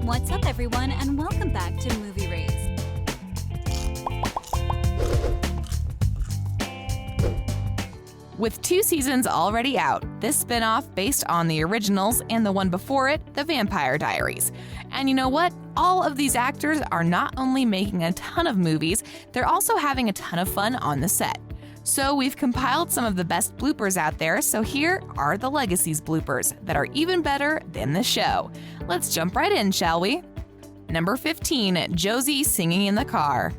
What's up, everyone, and welcome back to Movie Raised. With 2 seasons already out, this spin-off based on the originals and the one before it, The Vampire Diaries. And you know what? All of these actors are not only making a ton of movies, they're also having a ton of fun on the set. So we've compiled some of the best bloopers out there, so here are the Legacies bloopers that are even better than the show. Let's jump right in, shall we? Number 15, Josie singing in the car.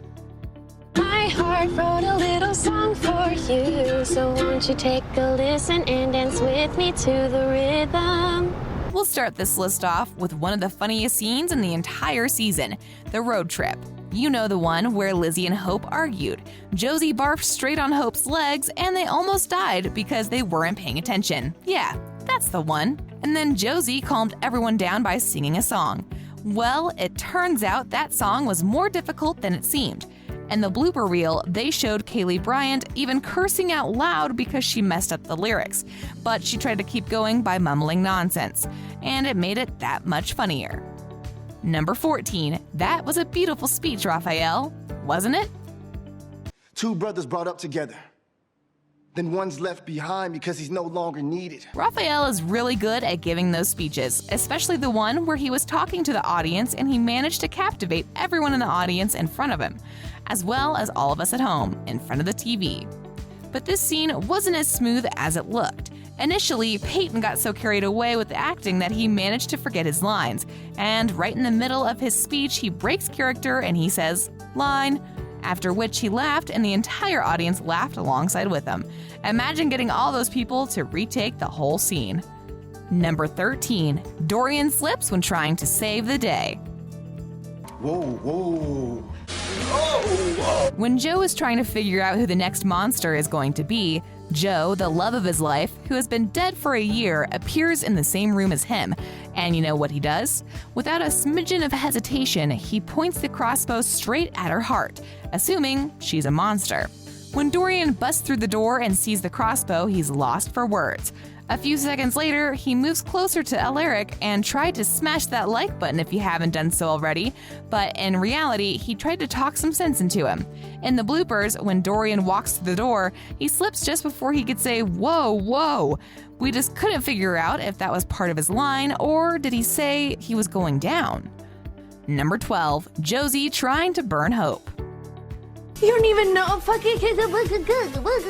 My heart wrote a little song for you, so won't you take a listen and dance with me to the rhythm? We'll start this list off with one of the funniest scenes in the entire season, the road trip. You know, the one where Lizzie and Hope argued. Josie barfed straight on Hope's legs and they almost died because they weren't paying attention. Yeah, that's the one. And then Josie calmed everyone down by singing a song. Well, it turns out that song was more difficult than it seemed. In the blooper reel, they showed Kaylee Bryant even cursing out loud because she messed up the lyrics, but she tried to keep going by mumbling nonsense, and it made it that much funnier. Number 14, that was a beautiful speech, RAFAEL, wasn't it? 2 brothers brought up together. Then one's left behind because he's no longer needed. RAFAEL is really good at giving those speeches, especially the one where he was talking to the audience and he managed to captivate everyone in the audience in front of him, as well as all of us at home, in front of the TV. But this scene wasn't as smooth as it looked. Initially, Peyton got so carried away with the acting that he managed to forget his lines, and right in the middle of his speech, he breaks character and he says, "Line," after which he laughed and the entire audience laughed alongside with him. Imagine getting all those people to retake the whole scene. Number 13, Dorian slips when trying to save the day. Whoa, whoa. When Joe is trying to figure out who the next monster is going to be, Joe, the love of his life, who has been dead for a year, appears in the same room as him. And you know what he does? Without a smidgen of hesitation, he points the crossbow straight at her heart, assuming she's a monster. When Dorian busts through the door and sees the crossbow, he's lost for words. A few seconds later, he moves closer to Alaric and tried to smash that like button if you haven't done so already, but in reality, he tried to talk some sense into him. In the bloopers, when Dorian walks through the door, he slips just before he could say, "Whoa, whoa." We just couldn't figure out if that was part of his line or did he say he was going down. Number 12, Josie trying to burn Hope. You don't even know fucking.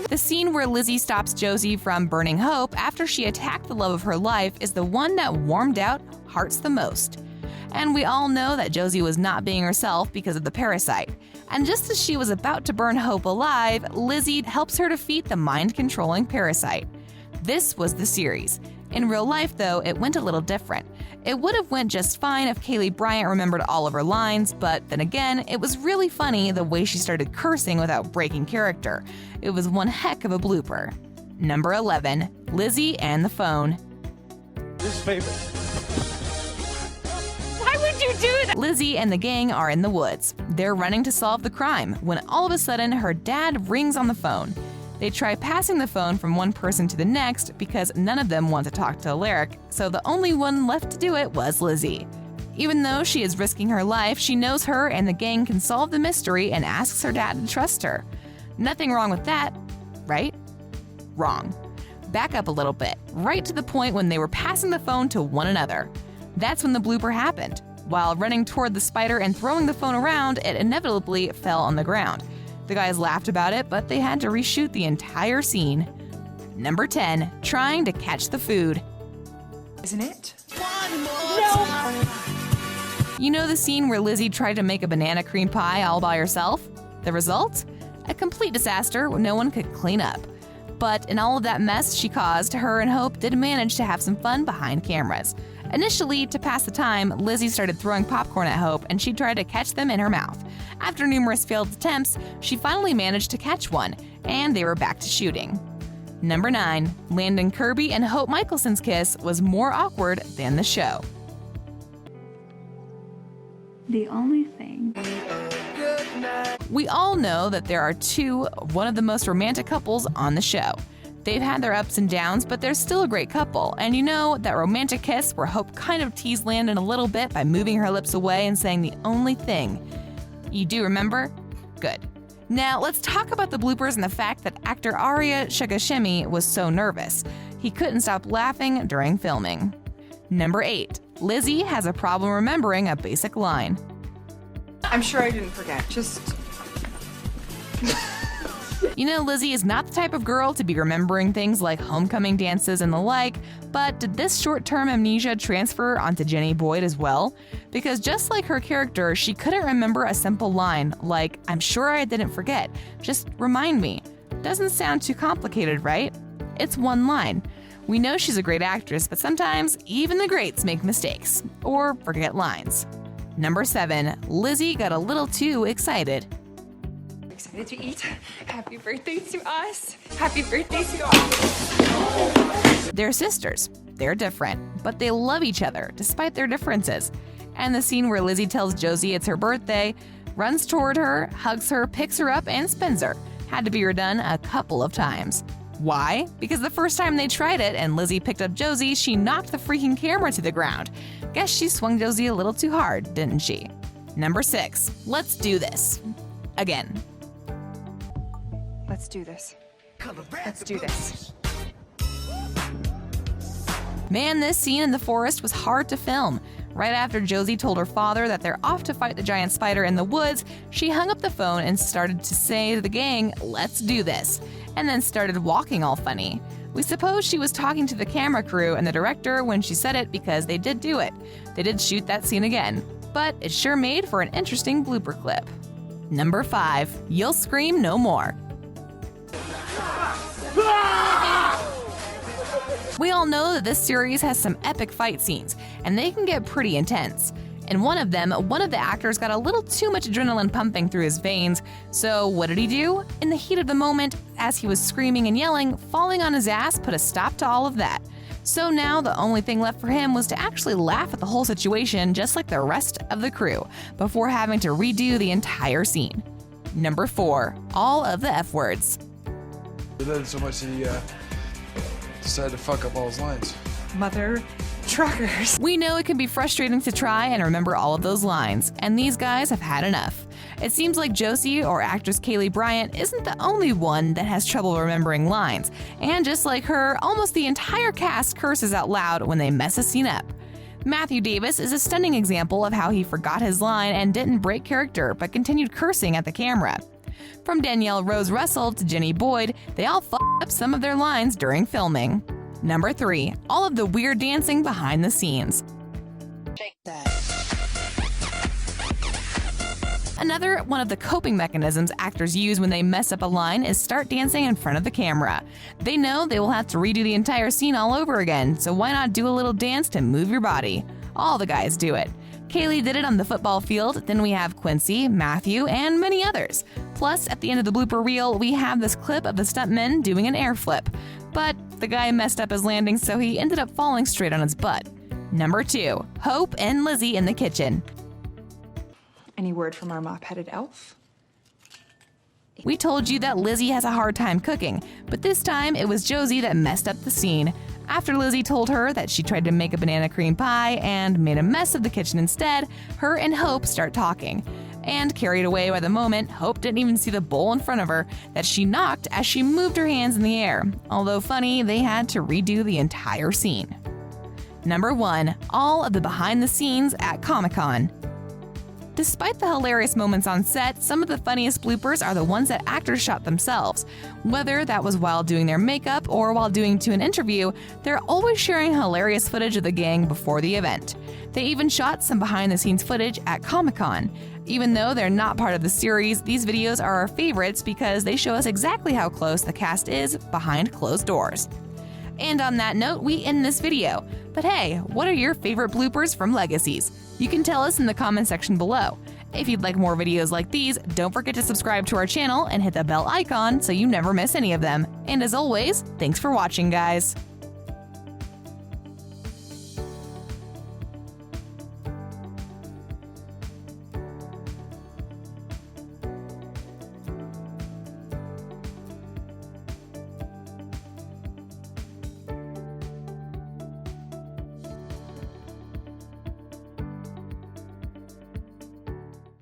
The scene where Lizzie stops Josie from burning Hope after she attacked the love of her life is the one that warmed out hearts the most. And we all know that Josie was not being herself because of the parasite. And just as she was about to burn Hope alive, Lizzie helps her defeat the mind-controlling parasite. This was the series. In real life, though, it went a little different. It would have went just fine if Kaylee Bryant remembered all of her lines, but then again, it was really funny the way she started cursing without breaking character. It was one heck of a blooper. Number 11, Lizzie and the phone. His favorite. Why would you do that? Lizzie and the gang are in the woods. They're running to solve the crime when all of a sudden her dad rings on the phone. They try passing the phone from one person to the next because none of them want to talk to Alaric, so the only one left to do it was Lizzie. Even though she is risking her life, she knows her and the gang can solve the mystery and asks her dad to trust her. Nothing wrong with that, right? Wrong. Back up a little bit, right to the point when they were passing the phone to one another. That's when the blooper happened. While running toward the spider and throwing the phone around, it inevitably fell on the ground. The guys laughed about it, but they had to reshoot the entire scene. Number 10, trying to catch the food. Isn't it? No. You know the scene where Lizzie tried to make a banana cream pie all by herself? The result? A complete disaster no one could clean up. But in all of that mess she caused, her and Hope did manage to have some fun behind cameras. Initially, to pass the time, Lizzie started throwing popcorn at Hope and she tried to catch them in her mouth. After numerous failed attempts, she finally managed to catch one, and they were back to shooting. Number 9, LANDON, KIRBY, and Hope Mikaelson's kiss was more awkward than the show. The only thing. We all know that there are one of the most romantic couples on the show. They've had their ups and downs, but they're still a great couple. And you know, that romantic kiss where Hope kind of teased Landon a little bit by moving her lips away and saying the only thing. You do remember? Good. Now, let's talk about the bloopers and the fact that actor Arya Shigashimi was so nervous. He couldn't stop laughing during filming. Number 8. LIZZIE has a problem remembering a basic line. I'm sure I didn't forget. Just... You know, LIZZIE is not the type of girl to be remembering things like homecoming dances and the like, but did this short-term amnesia transfer onto Jenny Boyd as well? Because just like her character, she couldn't remember a simple line like, "I'm sure I didn't forget, just remind me." Doesn't sound too complicated, right? It's one line. We know she's a great actress, but sometimes even the greats make mistakes or forget lines. Number 7. LIZZIE got a little too excited. excited to eat. Happy birthday to us. Happy birthday to us. They're sisters. They're different, but they love each other despite their differences. And the scene where LIZZIE tells JOSIE it's her birthday, runs toward her, hugs her, picks her up, and spins her. Had to be redone a couple of times. Why? Because the first time they tried it and LIZZIE picked up JOSIE, she knocked the freaking camera to the ground. Guess she swung JOSIE a little too hard, didn't she? Number 6. Let's do this. Again. Let's do this. Let's do this. Man, this scene in the forest was hard to film. Right after JOSIE told her father that they're off to fight the giant spider in the woods, she hung up the phone and started to say to the gang, "Let's do this," and then started walking all funny. We suppose she was talking to the camera crew and the director when she said it because they did do it. They did shoot that scene again, but it sure made for an interesting blooper clip. Number 5. You'll scream no more. We all know that this series has some epic fight scenes, and they can get pretty intense. In one of them, one of the actors got a little too much adrenaline pumping through his veins, so what did he do? In the heat of the moment, as he was screaming and yelling, falling on his ass put a stop to all of that. So now the only thing left for him was to actually laugh at the whole situation just like the rest of the crew, before having to redo the entire scene. Number 4. All of the F words. He loved it so much that he decided to fuck up all his lines. Mother truckers. We know it can be frustrating to try and remember all of those lines, and these guys have had enough. It seems like JOSIE or actress Hayley Bryant isn't the only one that has trouble remembering lines, and just like her, almost the entire cast curses out loud when they mess a scene up. Matthew Davis is a stunning example of how he forgot his line and didn't break character but continued cursing at the camera. From Danielle Rose Russell to Jenny Boyd, they all f***ed up some of their lines during filming. Number 3. All of the weird dancing behind the scenes. Shake that. Another one of the coping mechanisms actors use when they mess up a line is start dancing in front of the camera. They know they will have to redo the entire scene all over again, so why not do a little dance to move your body? All the guys do it. Kaylee did it on the football field, then we have Quincy, Matthew, and many others. Plus, at the end of the blooper reel, we have this clip of the stuntman doing an air flip. But the guy messed up his landing, so he ended up falling straight on his butt. Number 2. Hope and LIZZIE in the kitchen. Any word from our mop-headed elf? We told you that LIZZIE has a hard time cooking, but this time it was JOSIE that messed up the scene. After LIZZIE told her that she tried to make a banana cream pie and made a mess of the kitchen instead, her and Hope start talking. And carried away by the moment, Hope didn't even see the bowl in front of her that she knocked as she moved her hands in the air. Although funny, they had to redo the entire scene. Number 1. All of the behind the scenes at Comic-Con. Despite the hilarious moments on set, some of the funniest bloopers are the ones that actors shot themselves. Whether that was while doing their makeup or while doing to an interview, they're always sharing hilarious footage of the gang before the event. They even shot some behind-the-scenes footage at Comic-Con. Even though they're not part of the series, these videos are our favorites because they show us exactly how close the cast is behind closed doors. And on that note, we end this video. But hey, what are your favorite bloopers from Legacies? You can tell us in the comment section below. If you'd like more videos like these, don't forget to subscribe to our channel and hit the bell icon so you never miss any of them. And as always, thanks for watching, guys.